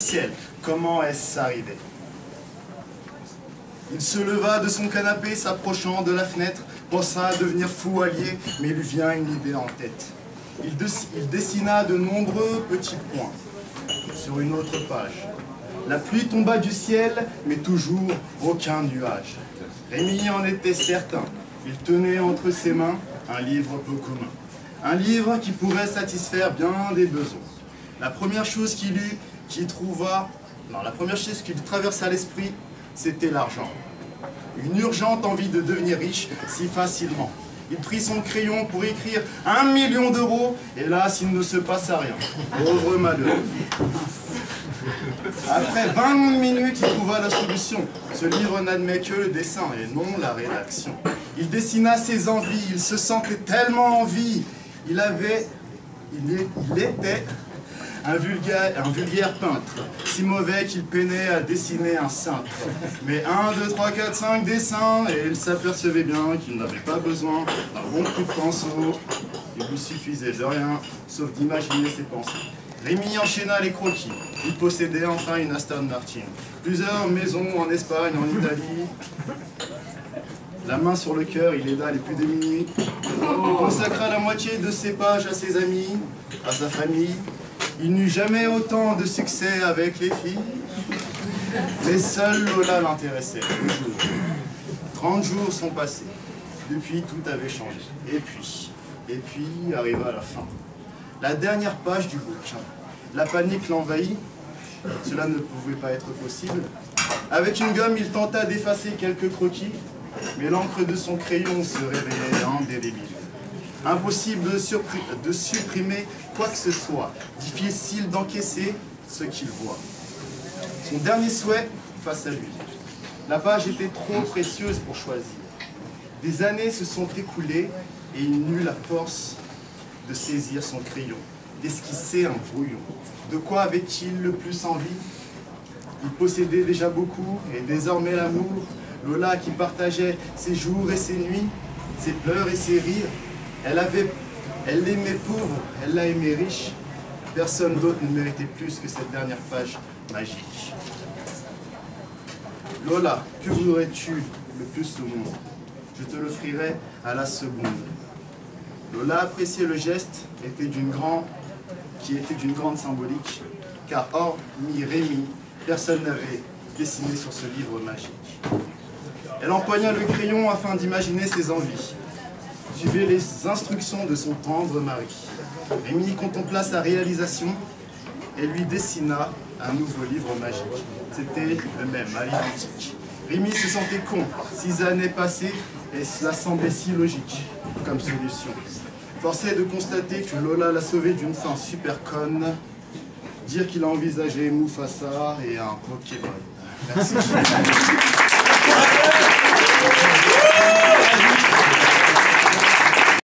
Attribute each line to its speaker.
Speaker 1: ciel. Comment est-ce arrivé? Il se leva de son canapé, s'approchant de la fenêtre, pensa à devenir fou allié, mais il lui vient une idée en tête. Il dessina de nombreux petits points sur une autre page. La pluie tomba du ciel, mais toujours aucun nuage. Rémi en était certain. Il tenait entre ses mains un livre peu commun. Un livre qui pourrait satisfaire bien des besoins. La première chose qui lui traversa l'esprit, c'était l'argent. Une urgente envie de devenir riche si facilement. Il prit son crayon pour écrire 1 million d'euros, et là, s'il ne se passa rien. Pauvre malheureux. Après 20 minutes, il trouva la solution. Ce livre n'admet que le dessin et non la rédaction. Il dessina ses envies, il se sentait tellement en vie. Il était un vulgaire peintre, si mauvais qu'il peinait à dessiner un cintre. Mais 1, 2, 3, 4, 5 dessins, et il s'apercevait bien qu'il n'avait pas besoin d'un bon coup de pinceau. Il lui suffisait de rien, sauf d'imaginer ses pensées. Rémi enchaîna les croquis. Il possédait enfin une Aston Martin. Plusieurs maisons en Espagne, en Italie. La main sur le cœur, il aida les plus démunis. Il consacra la moitié de ses pages à ses amis, à sa famille. Il n'eut jamais autant de succès avec les filles. Mais seule Lola l'intéressait, toujours. 30 jours sont passés. Depuis, tout avait changé. Et puis arriva la fin. La dernière page du bouquin. La panique l'envahit. Cela ne pouvait pas être possible. Avec une gomme, il tenta d'effacer quelques croquis, mais l'encre de son crayon se révélait indélébile. Impossible de supprimer quoi que ce soit. Difficile d'encaisser ce qu'il voit. Son dernier souhait face à lui. La page était trop précieuse pour choisir. Des années se sont écoulées et il n'eut la force de saisir son crayon, d'esquisser un brouillon. De quoi avait-il le plus envie? Il possédait déjà beaucoup, et désormais l'amour, Lola qui partageait ses jours et ses nuits, ses pleurs et ses rires. Elle l'aimait pauvre, elle l'a aimé riche. Personne d'autre ne méritait plus que cette dernière page magique. Lola, que voudrais-tu le plus au monde? Je te l'offrirai à la seconde. Lola appréciait le geste qui était d'une grande symbolique, car hormis Rémi, personne n'avait dessiné sur ce livre magique. Elle empoigna le crayon afin d'imaginer ses envies. Suivait les instructions de son tendre mari. Rémi contempla sa réalisation et lui dessina un nouveau livre magique. C'était le même, à l'identique. Rémi se sentait con, 6 années passées, et cela semblait si logique comme solution. Forcé de constater que Lola l'a sauvé d'une fin super conne, dire qu'il a envisagé Mufasa et un Pokémon. Merci.